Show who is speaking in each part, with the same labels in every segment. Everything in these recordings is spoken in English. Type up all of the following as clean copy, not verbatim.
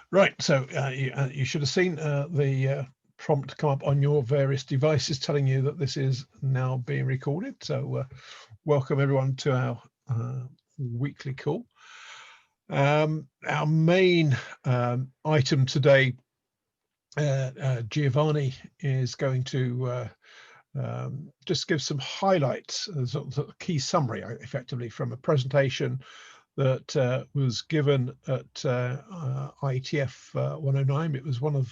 Speaker 1: Right, so you should have seen the prompt come up on your various devices telling you that this is now being recorded. So welcome everyone to our weekly call. Our main item today, Giovane is going to just give some highlights, sort of key summary, effectively, from a presentation that was given at IETF 109. It was one of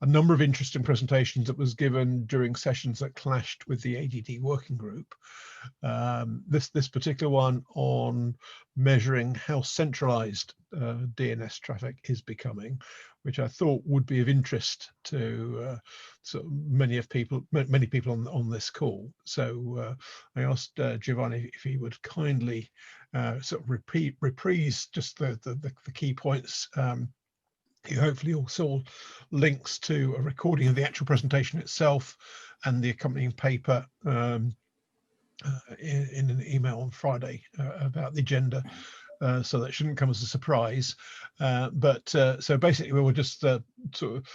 Speaker 1: a number of interesting presentations that was given during sessions that clashed with the ADD working group. This particular one on measuring how centralized DNS traffic is becoming, which I thought would be of interest to many people on this call. So I asked Giovane if he would kindly sort of reprise just the key points. You hopefully all saw links to a recording of the actual presentation itself and the accompanying paper in an email on Friday about the agenda. So that shouldn't come as a surprise. So basically, we will just sort of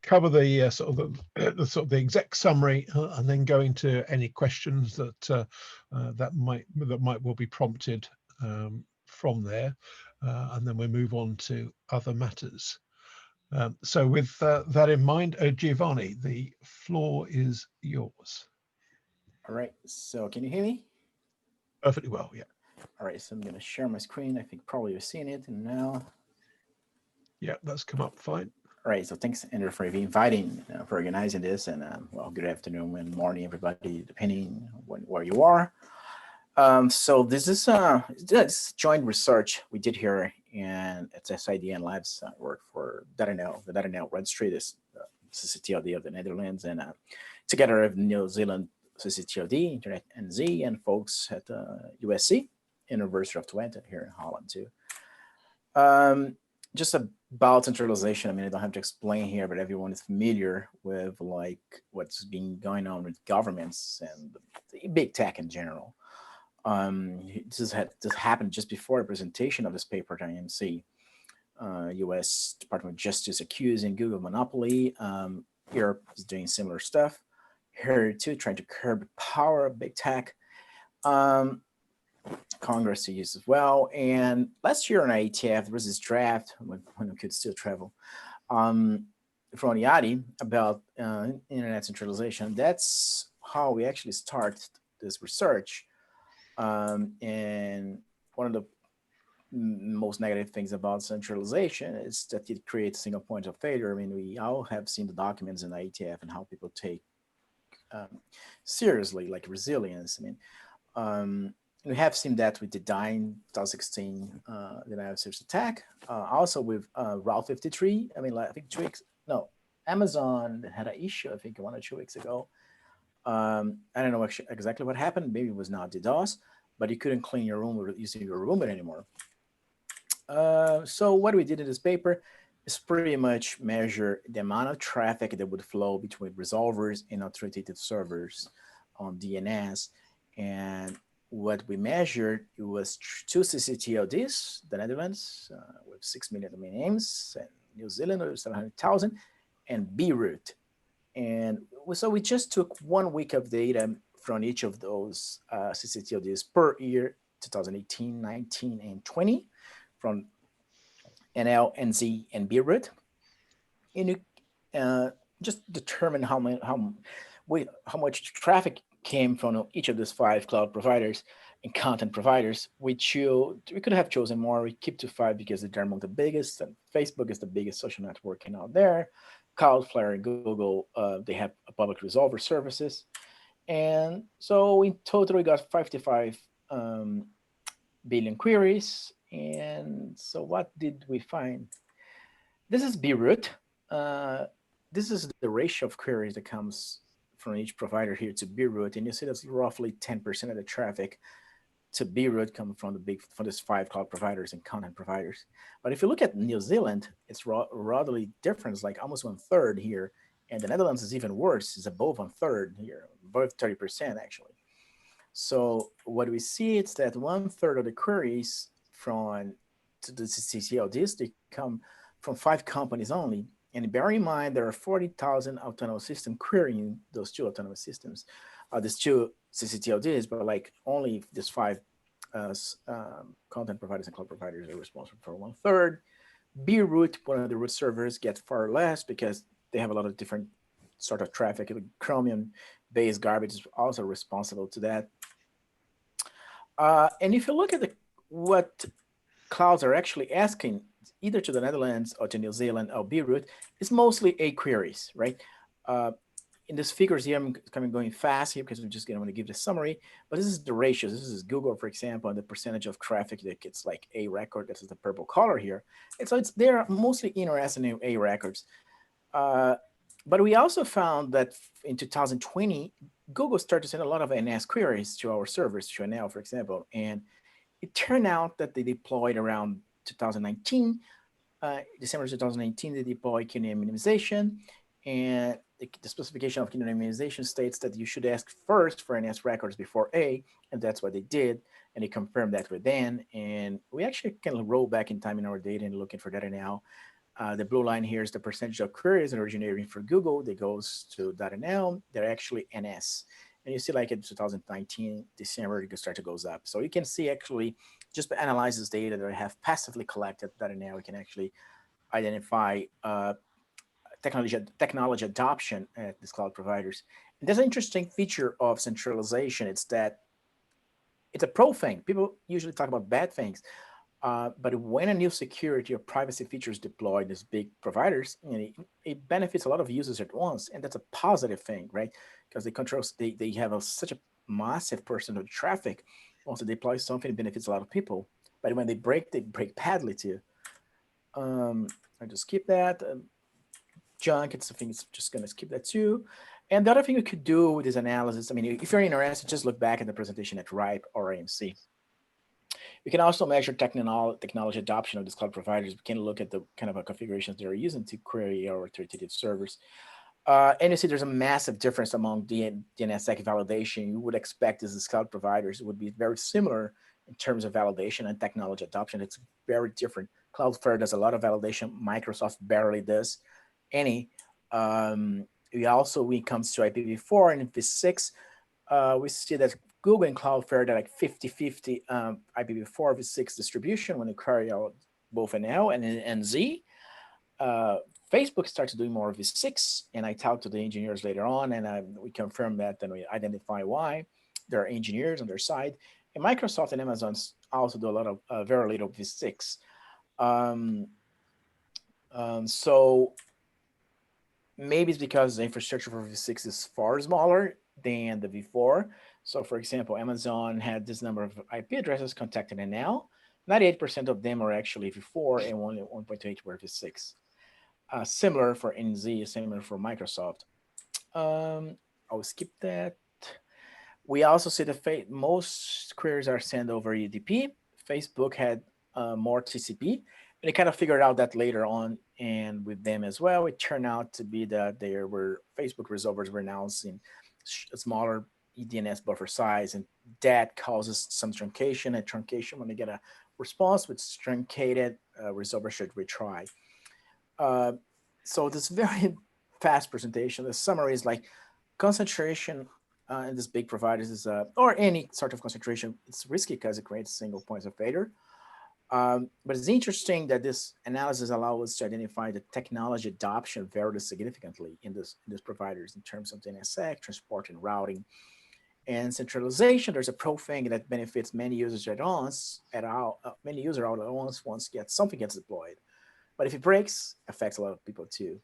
Speaker 1: cover the sort of the exec summary and then go into any questions that might well be prompted from there, and then we move on to other matters. So with that in mind, Giovane, the floor is yours.
Speaker 2: All right, so can you hear me?
Speaker 1: Perfectly well, yeah.
Speaker 2: All right, so I'm going to share my screen. I think probably you're seeing it now.
Speaker 1: Yeah, that's come up fine.
Speaker 2: All right, so thanks, Andrew, for inviting, for organizing this, and well, good afternoon and morning, everybody, depending where you are. So this is joint research we did here, and it's SIDN Labs. Work for DNS, the DNS registry, this CCTLD of the Netherlands, and together with New Zealand CCTLD, Internet NZ, and folks at USC, University of Twente here in Holland too. Just about centralization, I mean, I don't have to explain here, but everyone is familiar with like what's been going on with governments and the big tech in general. This happened just before the presentation of this paper at IMC. U.S. Department of Justice accusing Google monopoly. Europe is doing similar stuff. Here too, trying to curb the power of big tech. Congress to use as well. And last year on IETF, there was this draft when we could still travel from IATI about internet centralization. That's how we actually start this research. And one of the most negative things about centralization is that it creates single point of failure. I mean, we all have seen the documents in IETF and how people take seriously, like resilience. I mean, we have seen that with the DINE 2016 denial of service attack. Also with Route 53. I mean, like, I think 2 weeks, no, Amazon had an issue, I think 1 or 2 weeks ago. I don't know exactly what happened. Maybe it was not DDoS, but you couldn't clean your room using your roommate anymore. So what we did in this paper is pretty much measure the amount of traffic that would flow between resolvers and authoritative servers on DNS. And what we measured, it was 2 CCTLDs, the Netherlands with 6 million domain names, and New Zealand with 700,000, and Beirut. And so we just took 1 week of data from each of those CCTLDs per year, 2018, 19, and 20, from NL, NZ, and Beirut. And you just determine how much traffic came from each of those 5 cloud providers and content providers. We could have chosen more. We keep to 5 because they're among the biggest, and Facebook is the biggest social networking out there. Cloudflare and Google, they have public resolver services. And so in total, we got 55 billion queries. And so what did we find? This is Beirut. This is the ratio of queries that comes from each provider here to Beirut. And you see that's roughly 10% of the traffic to Beirut coming from these 5 cloud providers and content providers. But if you look at New Zealand, it's rather different. It's like almost 1/3 here. And the Netherlands is even worse. It's above 1/3 here, above 30% actually. So what we see is that 1/3 of the queries from the CCTLDs, they come from 5 companies only. And bear in mind, there are 40,000 autonomous systems querying those 2 autonomous systems, these 2 ccTLDs, but like only these 5 content providers and cloud providers are responsible for 1/3. Beirut, one of the root servers, gets far less because they have a lot of different sort of traffic. Chromium-based garbage is also responsible to that. And if you look at what clouds are actually asking, either to the Netherlands or to New Zealand or Beirut, it's mostly A queries, right? In these figures here, I'm going fast here because I'm just going to give the summary, but this is the ratios. This is Google, for example, and the percentage of traffic that gets like A record. This is the purple color here. And so they're mostly interested in A records. But we also found that in 2020, Google started to send a lot of NS queries to our servers, to NL, for example. And it turned out that they deployed around 2019, December 2019, they deployed key-name minimization. And the specification of key-name minimization states that you should ask first for NS records before A, and that's what they did. And they confirmed that with Dan. And we actually can roll back in time in our data and looking for data now. The blue line here is the percentage of queries originating for Google that goes to .nl. They're actually NS. And you see like in 2019, December, it start to goes up. So you can see actually just by analyze this data that I have passively collected .nl, we can actually identify technology adoption at these cloud providers. And there's an interesting feature of centralization. It's that it's a pro thing. People usually talk about bad things. But when a new security or privacy feature is deployed, these big providers, it benefits a lot of users at once, and that's a positive thing, right? Because they have such a massive personal traffic. Once they deploy something, it benefits a lot of people. But when they break badly too. I just skip that. Junk, it's something. It's just going to skip that too. And the other thing we could do with this analysis, I mean, if you're interested, just look back at the presentation at RIPE or AMC. We can also measure technology adoption of these cloud providers. We can look at the kind of configurations they're using to query our authoritative servers. And you see there's a massive difference among DNSSEC validation. You would expect these cloud providers would be very similar in terms of validation and technology adoption. It's very different. Cloudflare does a lot of validation. Microsoft barely does any. We also, when it comes to IPv4 and V6, we see that Google and Cloudflare, they're like 50-50 IPv4 v6 distribution when they carry out both NL and NZ. Facebook starts doing more v6, and I talked to the engineers later on, and we confirmed that, and we identify why. There are engineers on their side. And Microsoft and Amazon also do a lot of very little v6. So maybe it's because the infrastructure for v6 is far smaller than the v4. So for example, Amazon had this number of IP addresses contacted, and now 98% of them are actually v4 and only 1.28 were v6. Similar for NZ, similar for Microsoft. I'll skip that. We also see that most queries are sent over UDP. Facebook had more TCP, and they kind of figured out that later on, and with them as well, it turned out to be that there were Facebook resolvers were announcing smaller DNS buffer size, and that causes some truncation. And truncation, when they get a response with truncated, resolver should retry. So this very fast presentation, the summary is like concentration in these big providers is, or any sort of concentration, it's risky because it creates single points of failure. But it's interesting that this analysis allows us to identify the technology adoption very significantly in these providers in terms of DNSSEC, transport and routing. And centralization, there's a pro thing that benefits many users at once, many users all at once something gets deployed. But if it breaks, it affects a lot of people too.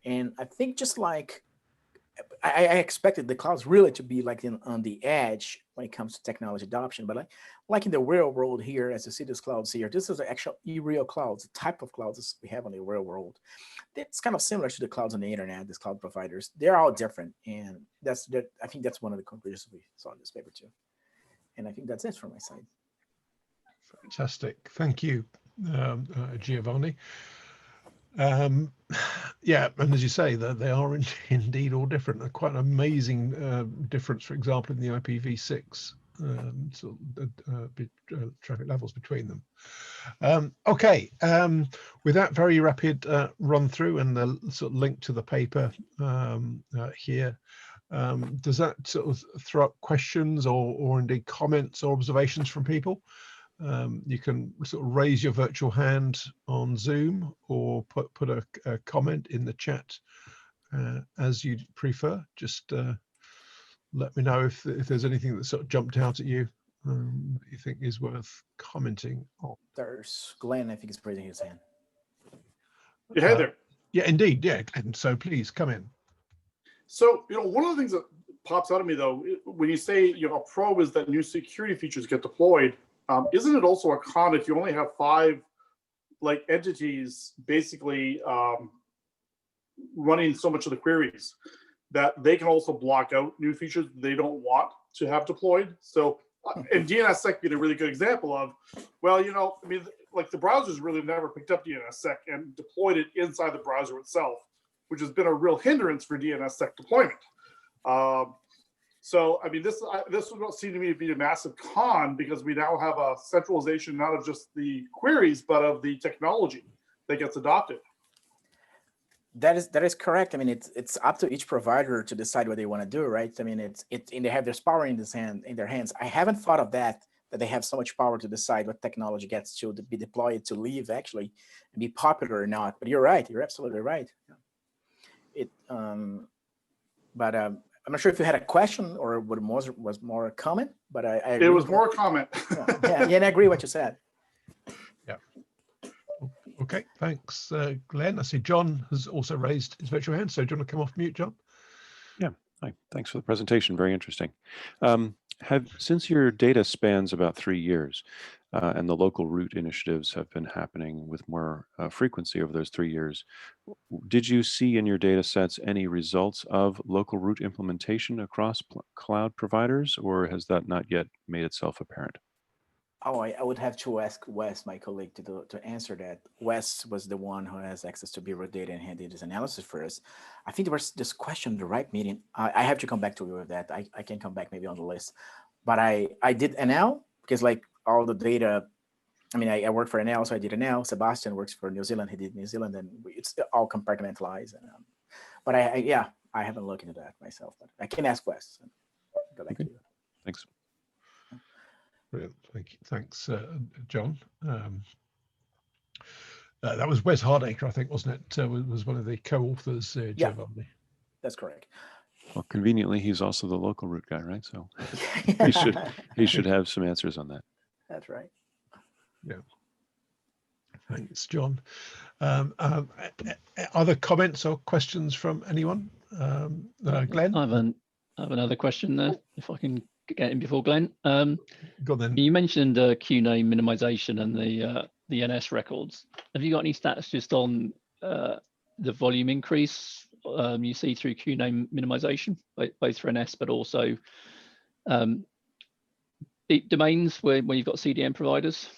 Speaker 2: And I think just like, I expected the clouds really to be like on the edge when it comes to technology adoption, but like in the real world here, as you see these clouds here, this is the actual real clouds, the type of clouds we have on the real world. It's kind of similar to the clouds on the internet, these cloud providers. They're all different, and I think that's one of the conclusions we saw in this paper too. And I think that's it from my side.
Speaker 1: Fantastic, thank you, Giovane. Yeah, and as you say, they are indeed all different. Quite an amazing difference, for example, in the IPv6 sort of, traffic levels between them. Okay, with that very rapid run through and the sort of link to the paper here, does that sort of throw up questions or indeed comments or observations from people? You can sort of raise your virtual hand on Zoom or put a comment in the chat as you prefer. Just let me know if there's anything that sort of jumped out at you that you think is worth commenting on.
Speaker 2: There's Glenn, I think, is raising his hand.
Speaker 3: Yeah, hey there.
Speaker 1: Yeah, indeed. Yeah, Glenn. So please come in.
Speaker 3: So, one of the things that pops out of me, though, when you say, a pro is that new security features get deployed, isn't it also a con if you only have 5 entities basically running so much of the queries that they can also block out new features they don't want to have deployed? So, and DNSSEC being a really good example of, well, the browsers really never picked up DNSSEC and deployed it inside the browser itself, which has been a real hindrance for DNSSEC deployment. So, this would seem to me to be a massive con because we now have a centralization not of just the queries, but of the technology that gets adopted.
Speaker 2: That is correct. It's up to each provider to decide what they want to do, right? And they have this power in their hands. I haven't thought of that they have so much power to decide what technology gets to be deployed, to leave actually, and be popular or not. But you're right. You're absolutely right. But I'm not sure if you had a question or what was more a comment. But I agree.
Speaker 3: It was more a comment.
Speaker 2: yeah, and I agree with what you said.
Speaker 1: Yeah. Okay, thanks, Glenn. I see John has also raised his virtual hand. So do you want to come off mute, John?
Speaker 4: Yeah, hi. Thanks for the presentation. Very interesting. Since your data spans about 3 years, and the local root initiatives have been happening with more frequency over those 3 years, did you see in your data sets any results of local root implementation across cloud providers, or has that not yet made itself apparent?
Speaker 2: Oh, I would have to ask Wes, my colleague, to answer that. Wes was the one who has access to Bureau data and he did this analysis for us. I think there was this question in the right meeting. I have to come back to you with that. I can come back maybe on the list. But I did NL because all the data, I work for NL, so I did NL. Sebastian works for New Zealand. He did New Zealand, and it's all compartmentalized. But I haven't looked into that myself, but I can ask Wes and go back to you.
Speaker 4: Thanks.
Speaker 1: Brilliant. Thank you. Thanks, John. That was Wes Hardacre, I think, wasn't it? Was one of the co-authors, Giovane.
Speaker 2: That's correct.
Speaker 4: Well, conveniently, he's also the local root guy, right? So he should have some answers on that.
Speaker 2: That's right.
Speaker 1: Yeah. Thanks, John. Other comments or questions from anyone? Glenn?
Speaker 5: I have another question there, if I can get in before Glenn.
Speaker 1: Go on then.
Speaker 5: You mentioned QNAME minimization and the NS records. Have you got any stats just on the volume increase you see through QNAME minimization, both for NS but also deep domains where you've got CDN providers?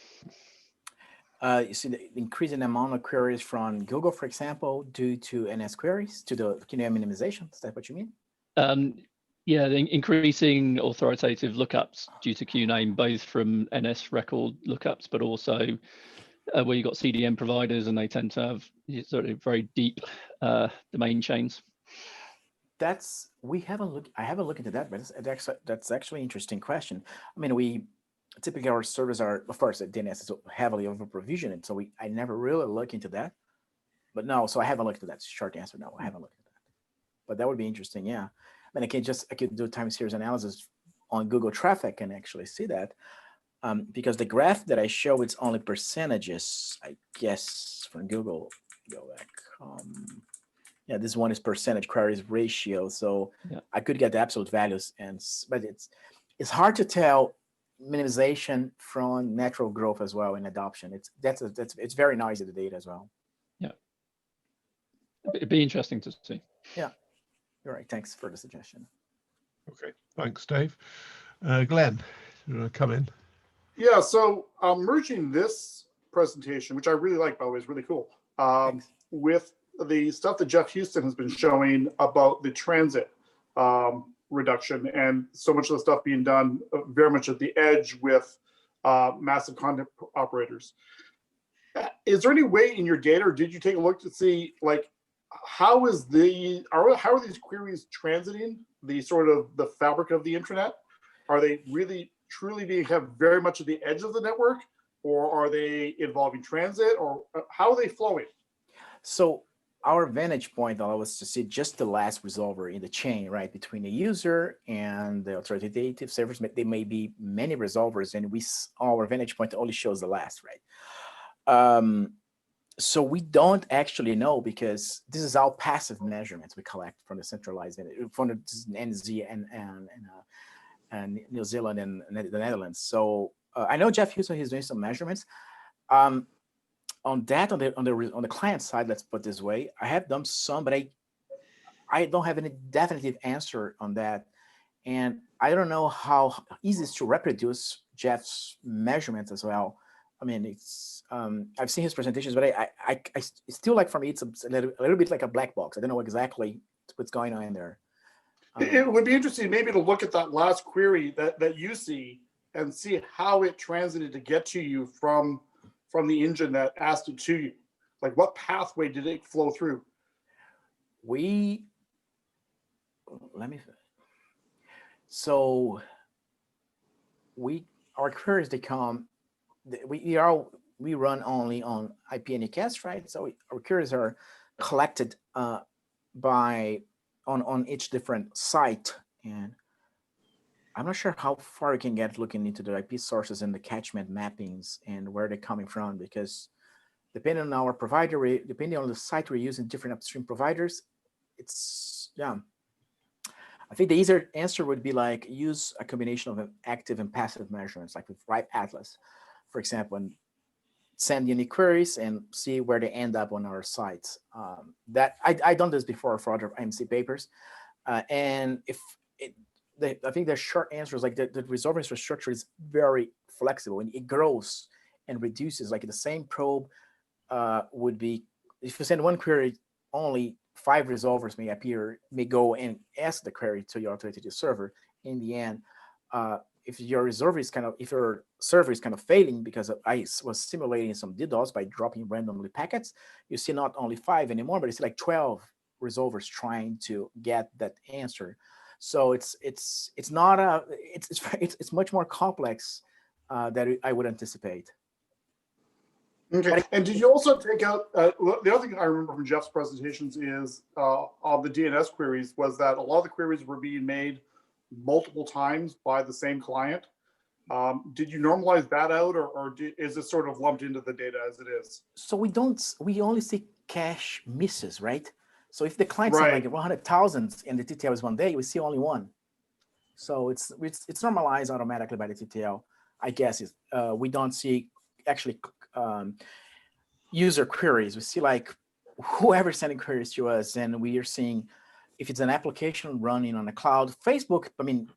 Speaker 2: You see the increasing amount of queries from Google, for example, due to NS queries, to the QNAME minimization. Is that what you mean?
Speaker 5: Yeah, the increasing authoritative lookups due to QNAME, both from NS record lookups, but also where you've got CDN providers and they tend to have sort of very deep domain chains.
Speaker 2: I haven't looked into that, but that's actually an interesting question. We typically, our servers are, of course, DNS is heavily over provisioned, so I never really look into that. But no, so I haven't looked at that. Short answer, no, I haven't looked at that. But that would be interesting, yeah. I could do time series analysis on Google traffic and actually see that. Because the graph that I show, it's only percentages, I guess, from Google. Go back. Yeah, this one is percentage queries ratio. So yeah. I could get the absolute values, but it's hard to tell minimization from natural growth as well in adoption. It's very noisy, the data as well.
Speaker 5: Yeah, it'd be interesting to see.
Speaker 2: Yeah. You're right. Thanks for the suggestion.
Speaker 1: Okay. Thanks, Dave. Glenn, you want to come in?
Speaker 3: Yeah. So merging this presentation, which I really like, by the way, is really cool, with the stuff that Jeff Houston has been showing about the transit reduction and so much of the stuff being done very much at the edge with massive content operators. Is there any way in your data, or did you take a look to see like how are these queries transiting the sort of the fabric of the internet? Are they really truly being kept very much at the edge of the network, or are they involving transit, or how are they flowing?
Speaker 2: So our vantage point allows us to see just the last resolver in the chain, right, between the user and the authoritative servers. There may be many resolvers, and our vantage point only shows the last, right? So we don't actually know, because this is all passive measurements we collect from the centralized, from the NZ and New Zealand and the Netherlands. So I know Jeff Houston, he's doing some measurements. On that, on the client side, let's put it this way, I have done some, but I don't have any definitive answer on that, and I don't know how easy it is to reproduce Jeff's measurements as well. I mean, it's I've seen his presentations, but I still, like, for me, it's a little bit like a black box. I don't know exactly what's going on in there.
Speaker 3: It would be interesting maybe to look at that last query that you see and see how it transited to get to you from the engine that asked it to you. Like, what pathway did it flow through?
Speaker 2: Our queries, they come, we run only on IP NECast, right? So our queries are collected on each different site, and I'm not sure how far we can get looking into the IP sources and the catchment mappings and where they're coming from, because depending on our provider, depending on the site we're using, different upstream providers, I think the easier answer would be like use a combination of active and passive measurements, like with RIPE Atlas, for example, and send unique queries and see where they end up on our sites. That I've done this before for other IMC papers, and I think the short answer is like the resolver infrastructure is very flexible and it grows and reduces. Like the same probe would be, if you send one query, only 5 resolvers may go and ask the query to your authoritative server. In the end, if your server is kind of failing because ICE was simulating some DDoS by dropping randomly packets, you see not only 5 anymore, but it's like 12 resolvers trying to get that answer. So it's much more complex than I would anticipate.
Speaker 3: Okay, and did you also take out, the other thing I remember from Jeff's presentations is on the DNS queries was that a lot of the queries were being made multiple times by the same client. Did you normalize that out, or is it sort of lumped into the data as it is?
Speaker 2: So we only see cache misses, right? So if the client's right, like 100,000 and the TTL is 1 day, we see only 1. So it's normalized automatically by the TTL. I guess we don't see actually user queries. We see like whoever sending queries to us, and we are seeing if it's an application running on a cloud. Facebook, I mean,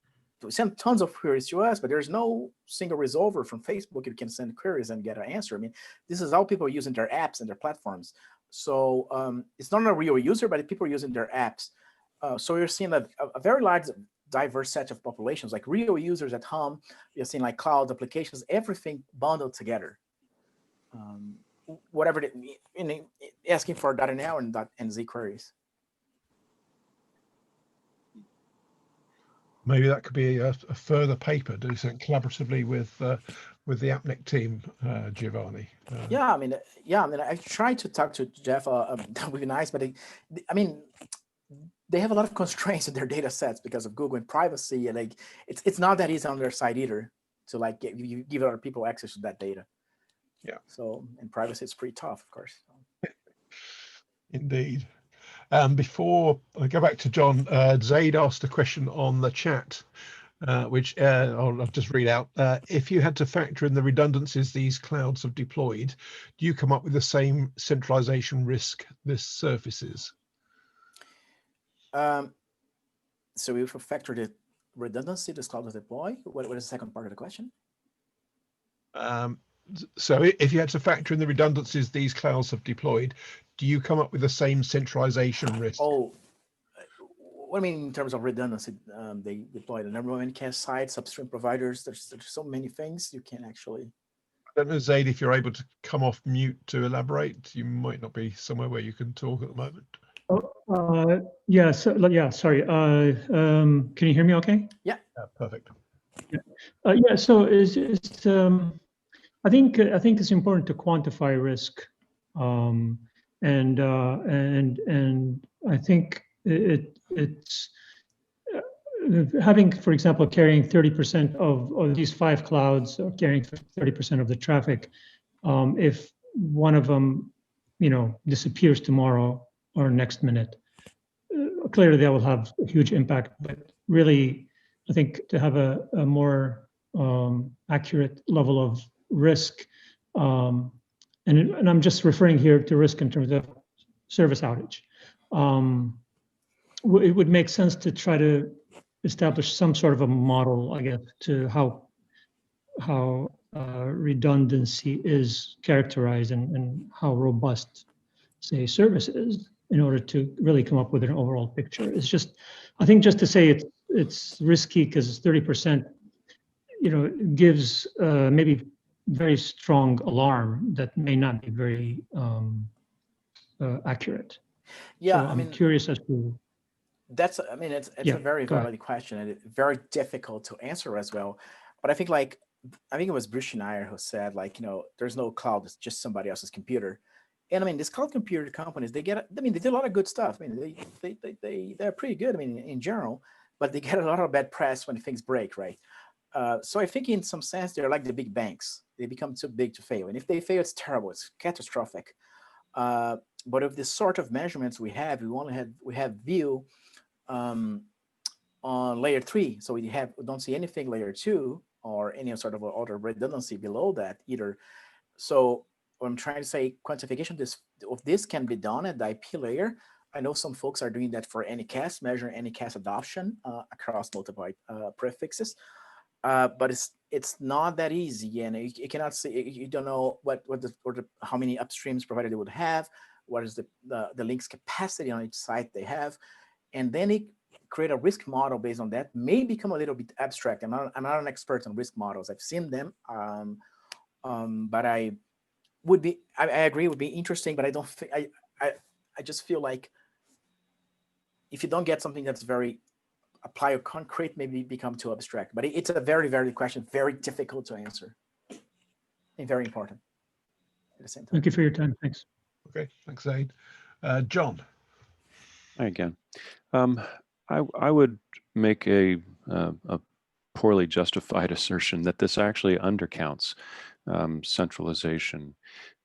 Speaker 2: we send tons of queries to us, but there's no single resolver from Facebook you can send queries and get an answer. I mean, this is how people are using their apps and their platforms. So it's not a real user, but people are using their apps. So you're seeing a very large, diverse set of populations, like real users at home. You're seeing like cloud applications, everything bundled together. Whatever, asking for .nl and .nz queries.
Speaker 1: Maybe that could be a further paper, do something collaboratively with the AppNIC team, Giovane.
Speaker 2: Yeah, I mean, I tried to talk to Jeff. That would be nice, but I mean, they have a lot of constraints in their data sets because of Google and privacy, and like it's not that easy on their side either to like give other people access to that data.
Speaker 1: Yeah.
Speaker 2: So, and privacy is pretty tough, of course.
Speaker 1: Indeed. Before I go back to John, Zaid asked a question on the chat, which I'll just read out. If you had to factor in the redundancies these clouds have deployed, do you come up with the same centralization risk this surfaces?
Speaker 2: So if we factor the redundancy this cloud has deployed, what is the second part of the question?
Speaker 1: So if you had to factor in the redundancies these clouds have deployed, do you come up with the same centralization risk?
Speaker 2: Oh, I mean, in terms of redundancy, they deploy the number one cache sites, upstream providers. There's so many things you can actually.
Speaker 1: I don't know, Zaid, if you're able to come off mute to elaborate. You might not be somewhere where you can talk at the moment.
Speaker 6: Yeah, sorry. Can you hear me okay?
Speaker 2: Yeah.
Speaker 1: Perfect.
Speaker 6: Yeah, so I think it's important to quantify risk, and I think it's having, for example, carrying 30% of these 5 clouds, or carrying 30% of the traffic. If one of them, disappears tomorrow or next minute, clearly that will have a huge impact. But really, I think to have a more accurate level of risk, and I'm just referring here to risk in terms of service outage. It would make sense to try to establish some sort of a model, I guess, to how redundancy is characterized and how robust, say, service is, in order to really come up with an overall picture. It's just, I think, just to say it's risky because 30%, gives maybe very strong alarm that may not be very accurate.
Speaker 2: Yeah,
Speaker 6: so I'm curious as to.
Speaker 2: It's a very valid question, and it's very difficult to answer as well. But I think it was Bruce Schneier who said, there's no cloud, it's just somebody else's computer. And these cloud computer companies, they do a lot of good stuff. They're pretty good, in general, but they get a lot of bad press when things break, right? So I think in some sense, they're like the big banks. They become too big to fail. And if they fail, it's terrible, it's catastrophic. But with the sort of measurements we have view on layer 3. So we don't see anything layer 2 or any sort of other redundancy below that either. So what I'm trying to say, quantification of this can be done at the IP layer. I know some folks are doing that for Anycast, measuring Anycast adoption across multiple prefixes, but it's not that easy, and you cannot say, you don't know how many upstreams provider they would have, what is the links capacity on each site they have, and then it create a risk model based on that. May become a little bit abstract. I'm not an expert on risk models. I've seen them, but I agree, it would be interesting, but I don't think, I just feel like if you don't get something that's very apply or concrete, maybe become too abstract. But it's a very, very question, very difficult to answer, and very important at the same time.
Speaker 6: Thank you for your time. Thanks.
Speaker 1: Okay, thanks, Zaid. John.
Speaker 4: Hi again. I would make a poorly justified assertion that this actually undercounts centralization.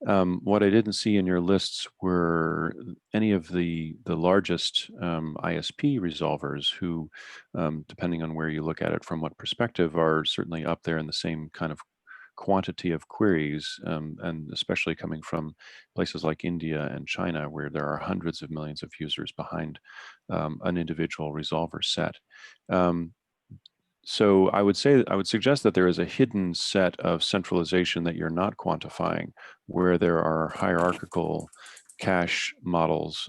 Speaker 4: What I didn't see in your lists were any of the largest ISP resolvers who, depending on where you look at it from what perspective, are certainly up there in the same kind of quantity of queries, and especially coming from places like India and China, where there are hundreds of millions of users behind an individual resolver set. So I would suggest that there is a hidden set of centralization that you're not quantifying, where there are hierarchical cache models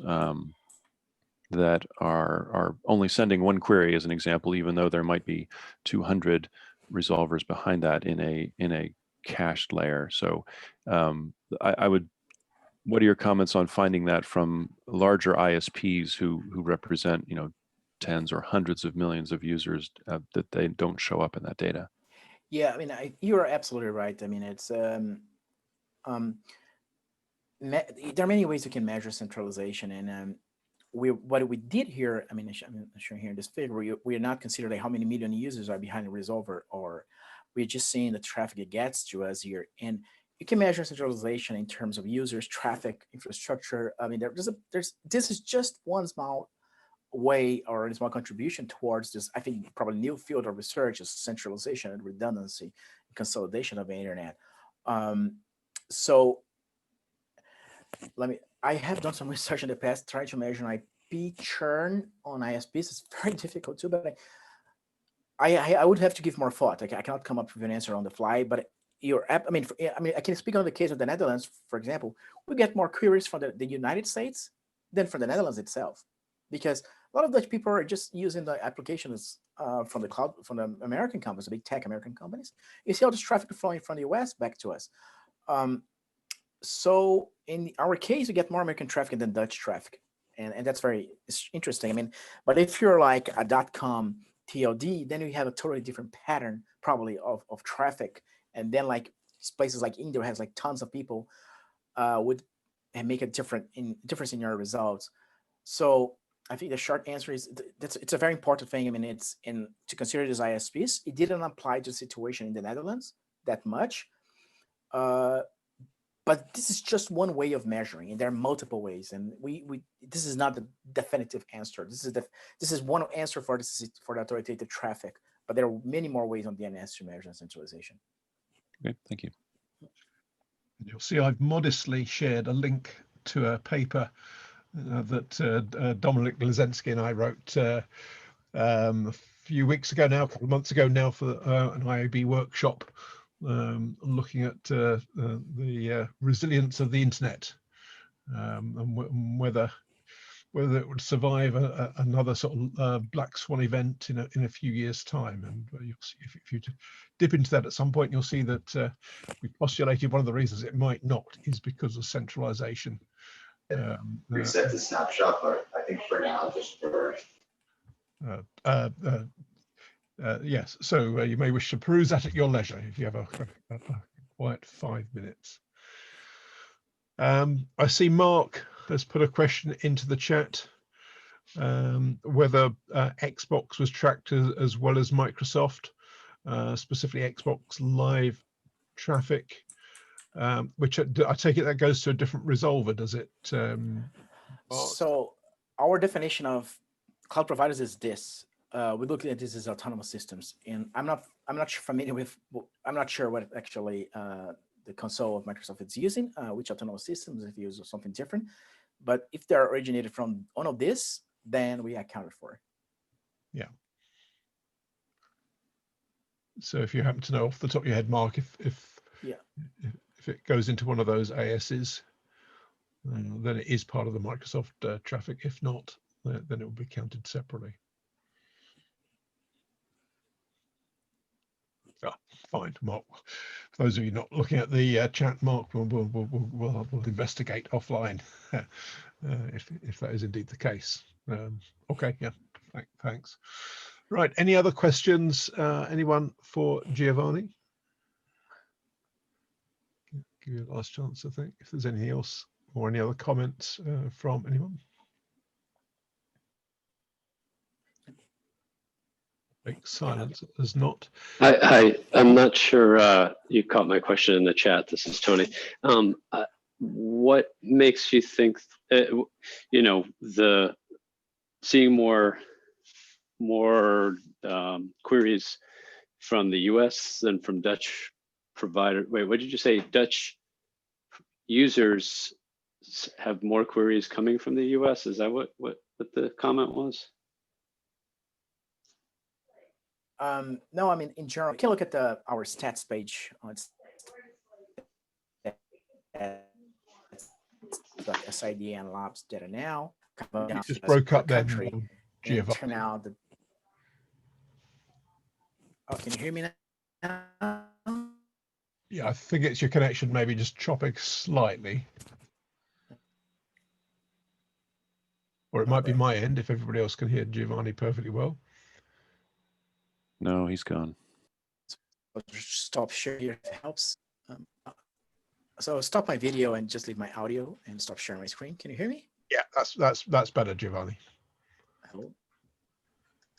Speaker 4: that are only sending one query, as an example, even though there might be 200 resolvers behind that in a cached layer. So I would. What are your comments on finding that from larger ISPs who represent, tens or hundreds of millions of users, that they don't show up in that data?
Speaker 2: Yeah, you're absolutely right. It's there are many ways you can measure centralization, and what we did here. I'm showing here in this figure. We are not considering how many million users are behind the resolver, or we're just seeing the traffic it gets to us here, and you can measure centralization in terms of users, traffic, infrastructure. This is just one small way or a small contribution towards this, I think, probably new field of research is centralization and redundancy and consolidation of the internet. So I have done some research in the past trying to measure IP churn on ISPs. It's very difficult too, but I would have to give more thought. I cannot come up with an answer on the fly, but I can speak on the case of the Netherlands, for example. We get more queries from the United States than from the Netherlands itself, because A lot of Dutch people are just using the applications from the cloud, from the American companies, the big tech American companies. You see all this traffic flowing from the US back to us. So in our case, we get more American traffic than Dutch traffic. And that's very interesting. I mean, but if you're like a .com TLD, then you have a totally different pattern probably of traffic. And then like places like India has like tons of people would make a difference in your results. So I think the short answer is it's a very important thing. I mean, it's to consider these ISPs. It didn't apply to the situation in the Netherlands that much. But this is just one way of measuring, and there are multiple ways. And this is not the definitive answer. This is one answer for the authoritative traffic, but there are many more ways on DNS to measure centralization.
Speaker 4: Okay, thank you.
Speaker 1: And you'll see I've modestly shared a link to a paper that Dominic Lizensky and I wrote a few weeks ago now, a couple of months ago now, for an IAB workshop. Looking at the resilience of the internet and whether it would survive another sort of black swan event in a few years' time. And you'll see, if you dip into that at some point, you'll see that we postulated one of the reasons it might not is because of centralization.
Speaker 7: Reset the snapshot, but I think for now, just for
Speaker 1: yes, so you may wish to peruse that at your leisure if you have a quiet 5 minutes. I see Mark has put a question into the chat, whether Xbox was tracked as well as Microsoft, specifically Xbox Live traffic, which I take it that goes to a different resolver, does it?
Speaker 2: So our definition of cloud providers is this. We look at this as autonomous systems, and I'm not familiar with. I'm not sure what actually the console of Microsoft is using, which autonomous systems if it uses something different. But if they're originated from one of this, then we accounted for it.
Speaker 1: Yeah. So if you happen to know off the top of your head, Mark, if it goes into one of those ASs, then it is part of the Microsoft traffic. If not, then it will be counted separately. Oh, fine, Mark. For those of you not looking at the chat, Mark, we'll investigate offline if that is indeed the case. Okay, yeah, thanks. Right, any other questions? Anyone for Giovane? Give you a last chance, I think, if there's anything else or any other comments from anyone. Big silence as not.
Speaker 8: I'm not sure you caught my question in the chat. This is Tony. What makes you think, the seeing more queries from the US than from Dutch provider? Wait, what did you say? Dutch users have more queries coming from the US? Is that what the comment was?
Speaker 2: No, I mean, in general, you can look at our stats page on SIDN labs data now.
Speaker 1: You just broke up then,
Speaker 2: Giovane. Turn out the. Oh, can you hear me now?
Speaker 1: Yeah, I think it's your connection, maybe just chopping slightly. Or it might be my end if everybody else can hear Giovane perfectly well.
Speaker 4: No, he's gone.
Speaker 2: I'll just stop sharing here if it helps. So stop my video and just leave my audio and stop sharing my screen. Can you hear me?
Speaker 1: Yeah, that's better, Giovane.
Speaker 2: Hello.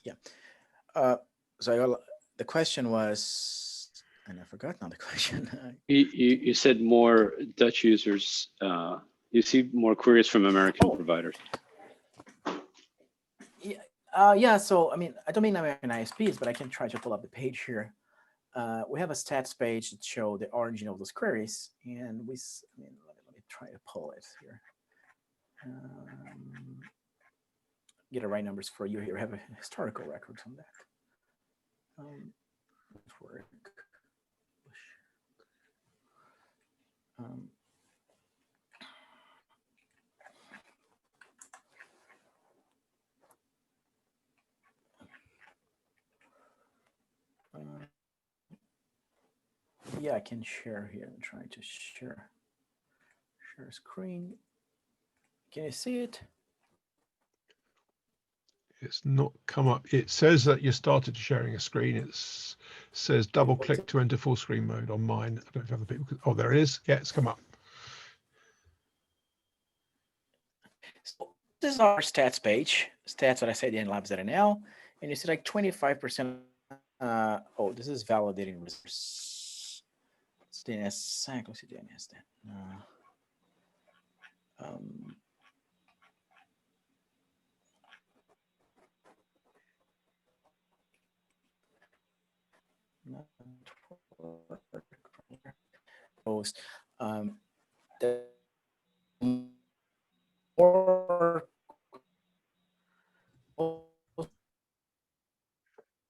Speaker 2: Yeah. So the question was, and I forgot now the question.
Speaker 8: You said more Dutch users. You see more queries from American providers.
Speaker 2: Yeah. So I mean, I don't mean American ISPs, but I can try to pull up the page here. We have a stats page that show the origin of those queries, and let me try to pull it here. Get the right numbers for you here. We have a historical record on that. Yeah, I can share here. I'm trying to share screen. Can you see it?
Speaker 1: It's not come up. It says that you started sharing a screen. It says double click to enter full screen mode on mine. I don't know if other people. Oh, there it is. Yeah, it's come up.
Speaker 2: So this is our stats page. Stats.SIDN labs.nl, and you see like 25%. Oh, this is validating resource. It's DNS. Let's see DNS then. Post. The more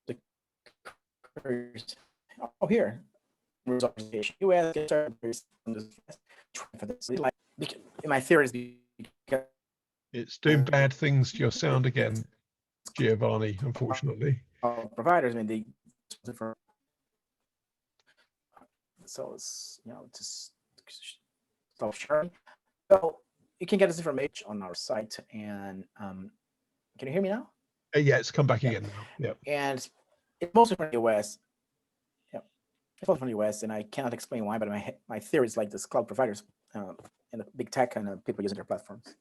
Speaker 2: the oh here US my theory is because
Speaker 1: It's doing bad things to your sound again, Giovane, unfortunately.
Speaker 2: providers, I mean, they so it's just stop sharing. So you can get this information on our site, and can you hear me now?
Speaker 1: Yeah, it's come back again now. Yeah.
Speaker 2: And it's mostly from the US. Yeah, it's mostly from the US, and I cannot explain why, but my theory is like this cloud providers and the big tech and people using their platforms.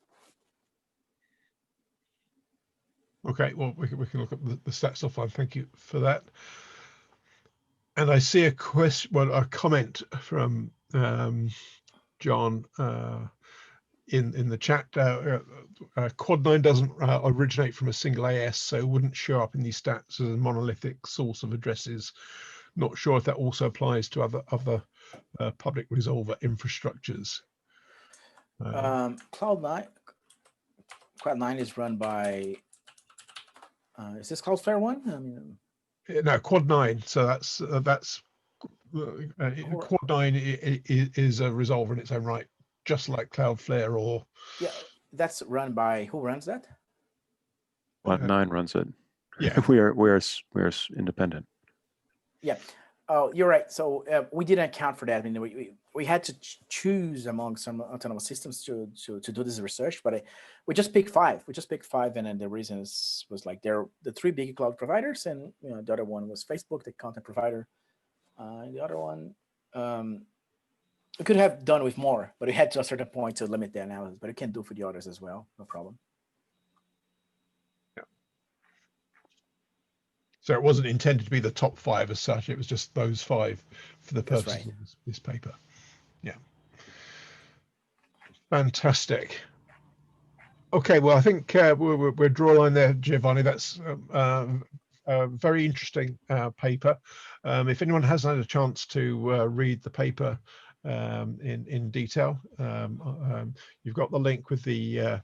Speaker 1: Okay, well, we can look at the stats offline. Thank you for that. And I see a question, well, a comment from John in the chat. Quad 9 doesn't originate from a single AS, so it wouldn't show up in these stats as a monolithic source of addresses. Not sure if that also applies to other public resolver infrastructures.
Speaker 2: Cloud9 is run by. Is this Cloudflare one? I mean,
Speaker 1: no, Quad 9. So that's Quad 9 is a resolver in its own right, just like Cloudflare or.
Speaker 2: Yeah, that's run by, who runs that?
Speaker 4: Quad 9 runs it.
Speaker 1: Yeah,
Speaker 4: we're independent.
Speaker 2: Yeah. Oh, you're right. So we didn't account for that. I mean, we had to choose among some autonomous systems to do this research, but we just picked 5. And then the reason was like they're the 3 big cloud providers, and the other one was Facebook, the content provider, and the other one we could have done with more, but we had to a certain point to limit the analysis. But we can do for the others as well, no problem.
Speaker 1: So it wasn't intended to be the top 5 as such. It was just those 5 for the purposes
Speaker 2: right.
Speaker 1: of this paper. Yeah. Fantastic. Okay, well, I think we'll draw a line there, Giovane. That's a very interesting paper. If anyone hasn't had a chance to read the paper in detail, you've got the link with the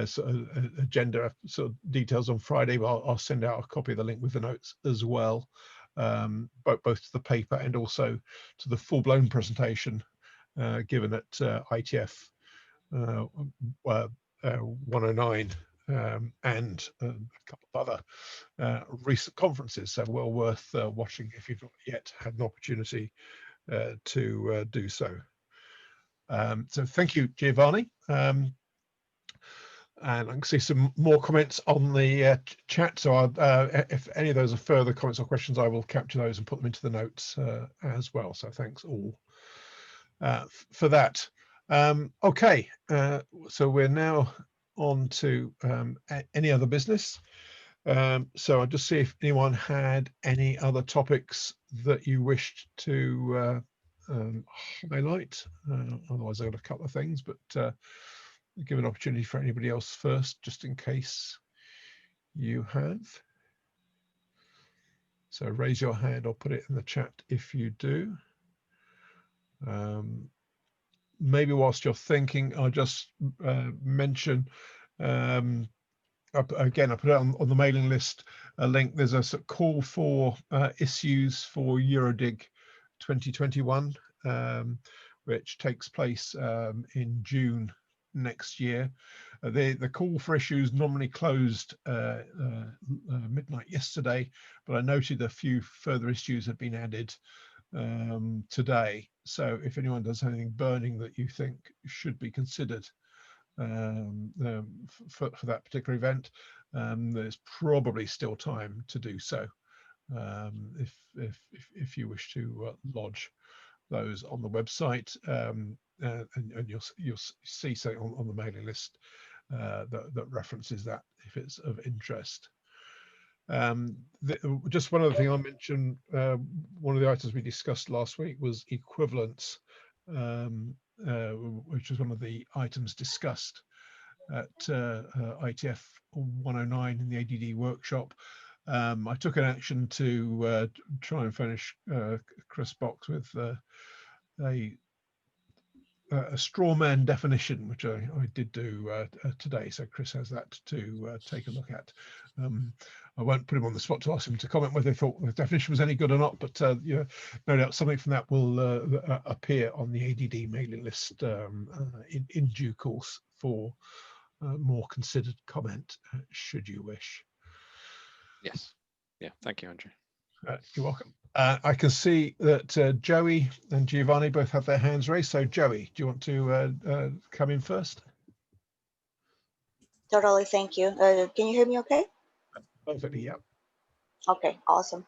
Speaker 1: sort of agenda sort of details on Friday, but I'll send out a copy of the link with the notes as well, both to the paper and also to the full-blown presentation given at ITF 109 and a couple of other recent conferences, so well worth watching if you've not yet had an opportunity to do so. So thank you, Giovane. And I can see some more comments on the chat. So if any of those are further comments or questions, I will capture those and put them into the notes as well. So thanks all for that. Okay, so we're now on to any other business. So I'll just see if anyone had any other topics that you wished to highlight. Otherwise, I've got a couple of things, but give an opportunity for anybody else first, just in case you have. So raise your hand or put it in the chat if you do. Maybe whilst you're thinking, I'll just mention, again, I put it on the mailing list, a link. There's a call for issues for Eurodig 2021, which takes place in June next year. The call for issues normally closed midnight yesterday, but I noted a few further issues had been added today. So if anyone does anything burning that you think should be considered for that particular event, there's probably still time to do so if you wish to lodge those on the website, and you'll see something on the mailing list that references that if it's of interest. Just one other thing I'll mention, one of the items we discussed last week was equivalence, which was one of the items discussed at ITF 109 in the ADD workshop. I took an action to try and finish Chris Box with a straw man definition, which I did do today. So Chris has that to take a look at. I won't put him on the spot to ask him to comment whether they thought the definition was any good or not, but yeah, no doubt something from that will appear on the ADD mailing list in due course for more considered comment, should you wish.
Speaker 9: Yes. Yeah. Thank you, Andrew.
Speaker 1: You're welcome. I can see that Joey and Giovane both have their hands raised. So Joey, do you want to come in first?
Speaker 10: Totally, thank you. Can you hear me okay?
Speaker 1: Perfectly, yeah.
Speaker 10: Okay, awesome.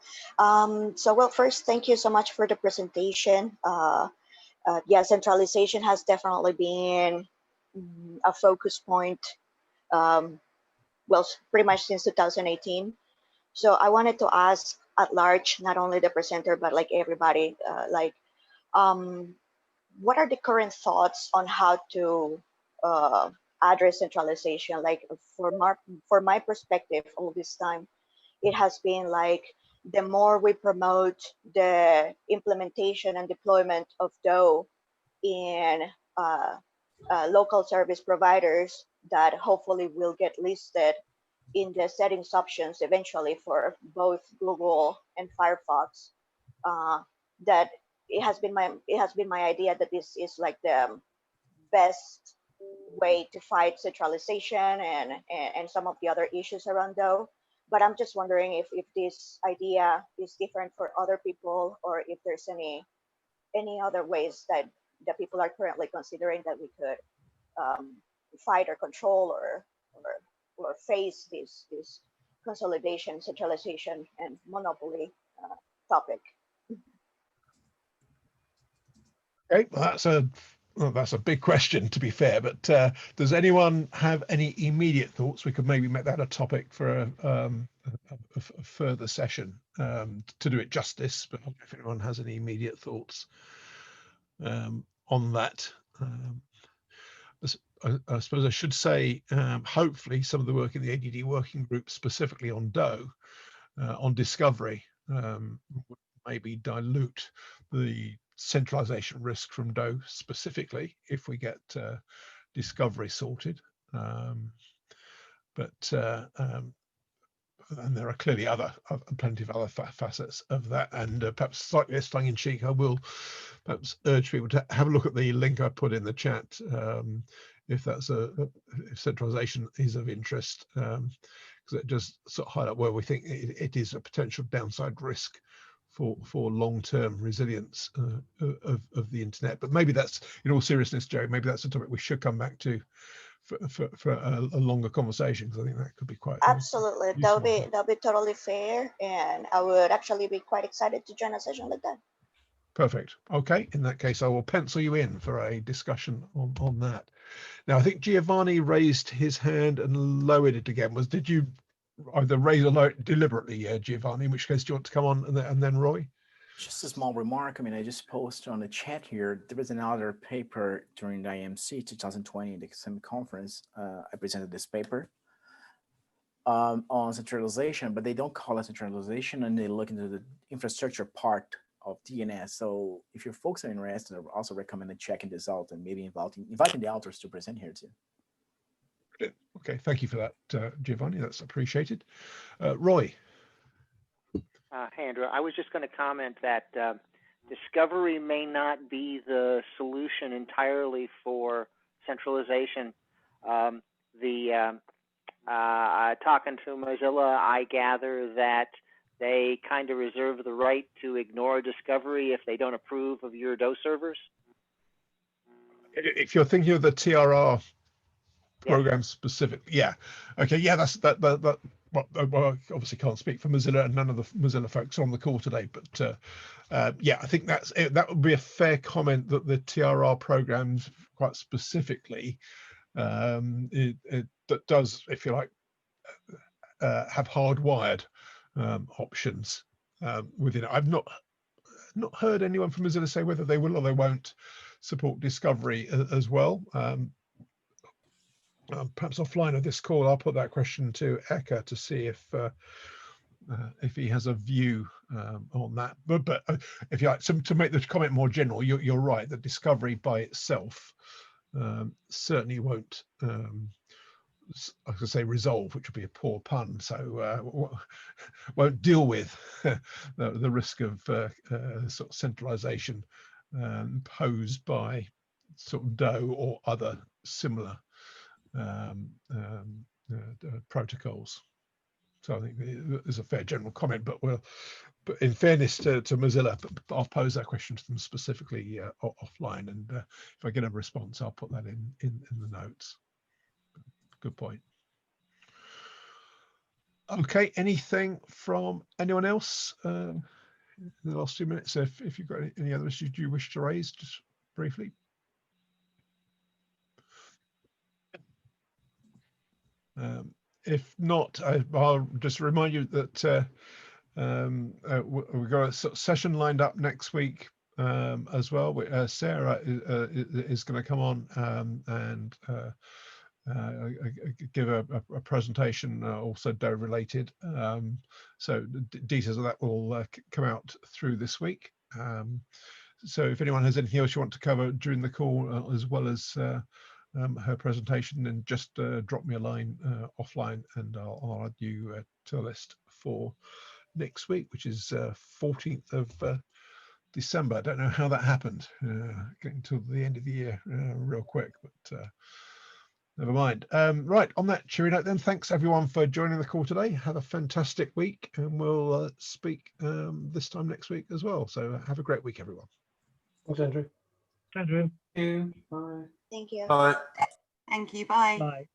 Speaker 10: So well, first, thank you so much for the presentation. Yeah, centralization has definitely been a focus point, well, pretty much since 2018. So I wanted to ask at large, not only the presenter, but like everybody, what are the current thoughts on how to address centralization? Like for my perspective, all this time, it has been like the more we promote the implementation and deployment of DOE in local service providers that hopefully will get listed in the settings options eventually for both Google and Firefox. That it has been my idea that this is like the best way to fight centralization and some of the other issues around DOE. But I'm just wondering if this idea is different for other people, or if there's any other ways that people are currently considering that we could fight or control or face this consolidation, centralization, and monopoly topic.
Speaker 1: Okay, well, that's a big question, to be fair, but does anyone have any immediate thoughts? We could maybe make that a topic for a further session to do it justice, but I don't know if anyone has any immediate thoughts on that. I suppose I should say, hopefully some of the work in the ADD working group specifically on DOE, on discovery, maybe dilute the centralization risk from DOE specifically if we get discovery sorted. And there are clearly plenty of other facets of that, and perhaps slightly less tongue-in-cheek, I will perhaps urge people to have a look at the link I put in the chat if that's if centralization is of interest, because it just sort of highlight where we think it is a potential downside risk for long-term resilience of the internet. But maybe that's, in all seriousness, Joe, maybe that's a topic we should come back to for a longer conversation, because I think that could be quite
Speaker 10: absolutely that'll be totally fair, and I would actually be quite excited to join a session like that.
Speaker 1: Perfect. Okay, in that case I will pencil you in for a discussion on that. Now I think Giovane raised his hand and lowered it again. Did you either raise or lower it deliberately, Giovane, in which case do you want to come on and then Roy?
Speaker 2: Just a small remark. I mean, I just posted on the chat here, there was another paper during the IMC 2020, the same conference. I presented this paper on centralization, but they don't call it centralization, and they look into the infrastructure part of DNS. So if your folks are interested, I would also recommend checking this out and maybe inviting the authors to present here too.
Speaker 1: Okay, thank you for that, Giovane. That's appreciated. Roy.
Speaker 11: Hey, Andrew. I was just going to comment that discovery may not be the solution entirely for centralization. Talking to Mozilla, I gather that they kind of reserve the right to ignore discovery if they don't approve of your DOS servers?
Speaker 1: If you're thinking of the TRR
Speaker 11: Yeah.
Speaker 1: program specific, yeah, okay, yeah, that's that. Well, I obviously can't speak for Mozilla, and none of the Mozilla folks are on the call today, but yeah, I think that would be a fair comment, that the TRR programs quite specifically that does, if you like, have hardwired options within it. I've not heard anyone from Mozilla say whether they will or they won't support discovery as well. Perhaps offline of this call, I'll put that question to Eka to see if he has a view on that. But if you like, to make the comment more general, you're right that discovery by itself certainly won't, I could say resolve, which would be a poor pun. So won't deal with the risk of sort of centralization posed by sort of DO or other similar protocols. So I think there's a fair general comment, but in fairness to Mozilla, I'll pose that question to them specifically offline, and if I get a response, I'll put that in the notes. Good point. Okay, anything from anyone else in the last 2 minutes? If you've got any other issues you wish to raise, just briefly. If not, I'll just remind you that we've got a sort of session lined up next week as well. Sarah is going to come on and give a presentation, also DOE related. So the details of that will come out through this week. So if anyone has anything else you want to cover during the call, as well as her presentation, then just drop me a line offline, and I'll add you to the list for next week, which is 14th of December. I don't know how that happened, getting to the end of the year real quick, but never mind. Right, on that cheery note then, thanks everyone for joining the call today. Have a fantastic week, and we'll speak this time next week as well. So have a great week, everyone.
Speaker 12: Thanks, Andrew.
Speaker 6: Andrew.
Speaker 12: Thank you. Bye.
Speaker 10: Thank you.
Speaker 12: Bye.
Speaker 13: Thank you. Bye.
Speaker 6: Bye.